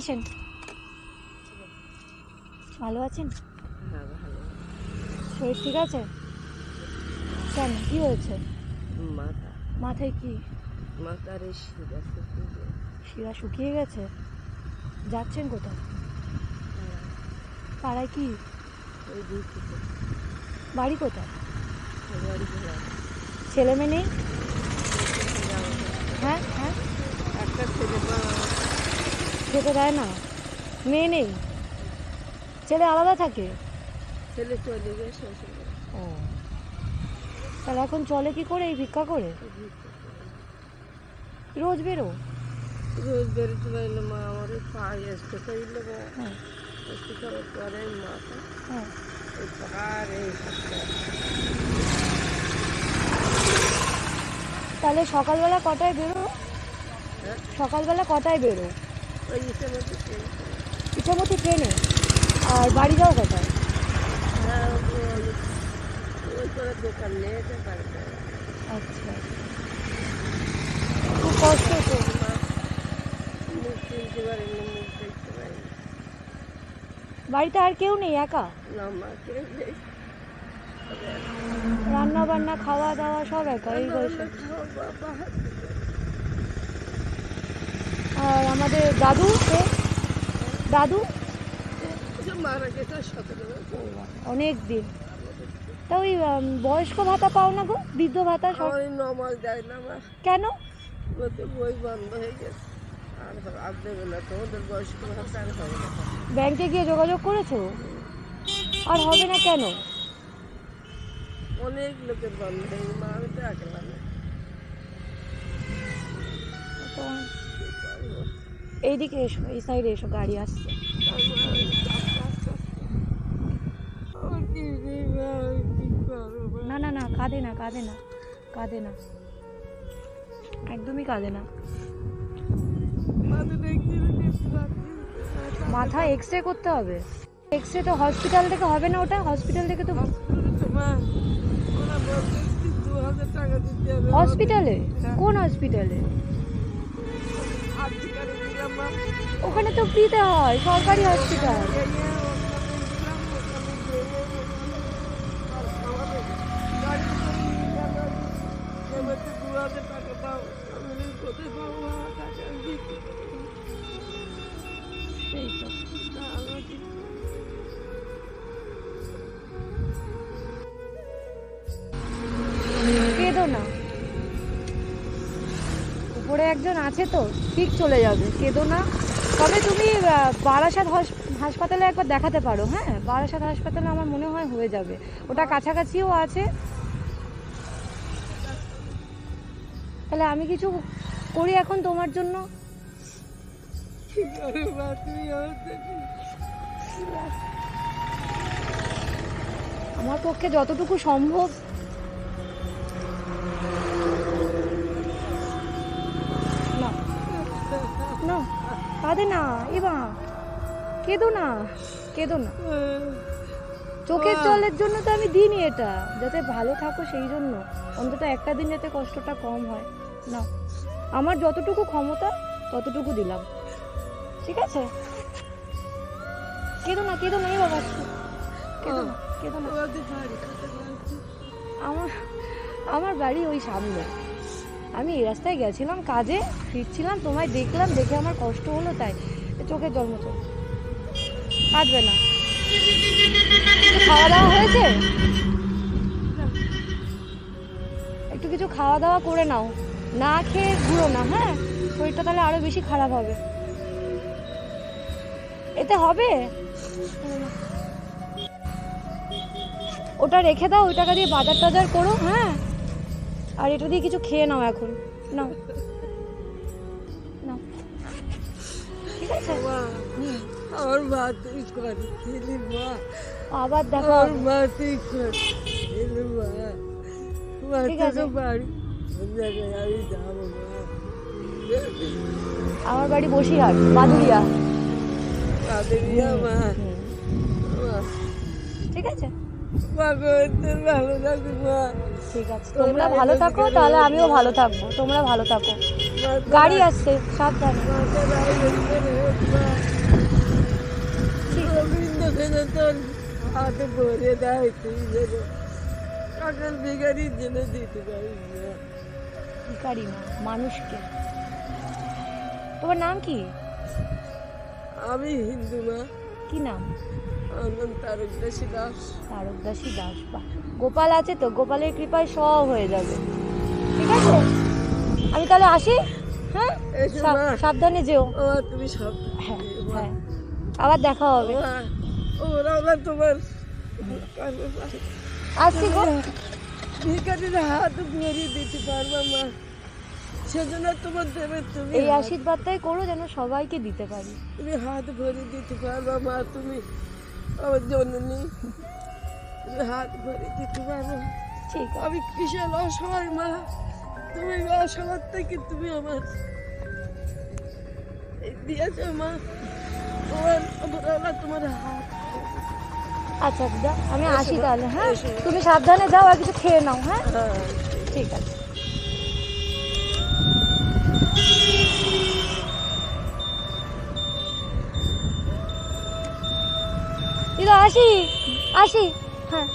আসেন। ভালো আছেন? হ্যাঁ ভালো। শরীর ঠিক আছে? কেন, কি হয়েছে? মাথা মাথায় কি? মাথার এই শিরা শুকিয়ে গেছে। শিরা শুকিয়ে গেছে? যাচ্ছেন কোথায়? পাড়ায় কি? ওই দিকে বাড়ি কোথায়? বাড়ি গেলাম। ছেলে মেয়ে নেই? হ্যাঁ হ্যাঁ, একটা ছেলে মা খেতে দেয় না? মেয়ে নেই? ছেলে আলাদা থাকে? ছেলে চলে গেছে শ্বশুর বাড়ি। ও, তাহলে এখন চলে কি করে? এই ভিক্ষা করে? রোজ বেরো? রোজ বেরোতে পারলে মা আমার পায়ে আসতে পারলে মা হ্যাঁ আসতে করার পরে মাথা হ্যাঁ। এই পার এই হাতটা তাহলে সকালবেলা কটায় বেরো? হ্যাঁ সকালবেলা কটায় বেরো? ওই ইচ্ছামতো ট্রেন করে। ইচ্ছামতি ট্রেনে? আর বাড়ি যাও কটায়? হ্যাঁ ওই করে দোকান নিয়ে যেতে পারে না। আচ্ছা, খুব কষ্ট তো। মা মুখ চিনতে পারিনি, মুখ দেখতে পারিনি। বাড়িতে আর কেউ নেই, একা? না মা কেউ নেই। রান্না বান্না খাওয়া দাওয়া সব একা? এই বয়সে? আর আমাদের দাদু কে? দাদু মারা গেছে 17 বছর। অনেক দিন। তা ওই বয়স্ক ভাতা পাও না গো? বৃদ্ধ ভাতা সব? ওই 9 মাস দেয় না মা। কেন? ওদের বই বন্ধ হয়ে গেছে। আর দেবে না তো, ওদের বয়স্ক ভাতা আর হবে না। ব্যাংকে গিয়ে যোগাযোগ করেছো? আর হবে না কেন? অনেক লোকের বন্ধ হয়ে গেছে, মা আমি তো একলা না। তো এইদিকে এসো, এই সাইডে এসো, গাড়ি আসছে। না না না, কাঁদে না, কাঁদে না, কাঁদে না, একদমই কাঁদে না। মাথা এক্সরে করতে হবে? এক্সরে তো হসপিটাল থেকে হবে না? ওটা হসপিটাল থেকে তো। হসপিটালে? কোন হসপিটালে? ওখানে তো ফ্রিতে হয়, সরকারি হসপিটাল। কেঁদো না, উপরে একজন আছে তো, ঠিক চলে যাবে, কেঁদো না। তবে তুমি বারাসাত হাসপাতালে একবার দেখাতে পারো। হ্যাঁ, বারাসাত হাসপাতালে আমার মনে হয় হয়ে যাবে, ওটা কাছাকাছিও আছে। তাহলে আমি কিছু করি এখন তোমার জন্য? আমার পক্ষে যতটুকু সম্ভব। না না, কাঁদে না এবা, কেঁদো না, কেঁদো না। চোখের জলের জন্য তো আমি দিইনি এটা, যাতে ভালো থাকো সেই জন্য, অন্তত একটা দিন যাতে কষ্টটা কম হয়। না, আমার যতটুকু ক্ষমতা ততটুকু দিলাম, ঠিক আছে? কেঁদো না, কেঁদো না, এ বাবা, কেঁদো না, কেঁদো না। আমার আমার বাড়ি ওই সামনে। আমি এই রাস্তায় গেছিলাম কাজে, ফিরছিলাম, তোমায় দেখলাম, দেখে আমার কষ্ট হলো, তাই চোখের জল মোছো। কাঁদবে না। খাওয়া দাওয়া হয়েছে? একটু কিছু খাওয়া দাওয়া করে নাও, না খেয়ে ঘুরো না, হ্যাঁ? শরীরটা তাহলে আরো বেশি খারাপ হবে। এতে হবে? ওটা রেখে দাও, ওই টাকা দিয়ে বাজার টাজার করো, হ্যাঁ? আর এটা দিয়ে কিছু খেয়ে নাও এখন, নাও নাও, ঠিক আছে? আমার মা তুই করছিলি মা, আবার দেখো। আমার মা তুই করছিলি মা, ঠিক আছে, বাড়ি আমি যাবো মা। আমার বাড়ি বসিরহাট, বাদুরিয়া। মা ঠিক আছে, মা ভালো থাকো মা। ঠিক আছে, তোমরা ভালো থাকো, তাহলে আমিও ভালো থাকবো। তোমরা ভালো থাকো, গাড়ি আসছে, সাবধানে। তোর হাতে ভরে দেয় তুই যেন কাকার বেগারি জেনে দিতে পারিস না। ভিখারি না, মানুষকে। তোমার নাম কি? আমি হিন্দু মা, কি নাম? আমার নাম তারকদাসী দাস। তারকদাসী দাস। বাহ, গোপাল আছে তো, গোপালের কৃপায় সব হয়ে যাবে। ঠিক আছে, আমি তাহলে আসি। হ্যাঁ, এসো মা। সাবধানে যেও। ও তুমি সব হ্যাঁ হ্যাঁ, আবার দেখা হবে। ওরা তোমার আসছি গো। ভিখারির হাত ভরিয়ে দিতে পারবা মা, সেজন্য তোমার দেবে। তুমি এই আশীর্বাদটাই করো যেন সবাইকে দিতে পারি। তুমি হাত ভরিয়ে দিতে পারবা মা, তুমি আমার জননী, তুমি হাত ভরিয়ে দিতে পারবা। ঠিক আছে। আমি কিসের অসহায় মা, তুমি অসহায় থেকে তুমি আমার এই দিয়েছো মা। তোমার হাত। আচ্ছা দিদা, আমি এসো আসি মা, তাহলে। হ্যাঁ, এসো। তুমি সাবধানে যাও আর কিছু খেয়ে নাও। হ্যাঁ, হ্যাঁ, ঠিক আছে। দিদা আসি, আসি। হ্যাঁ।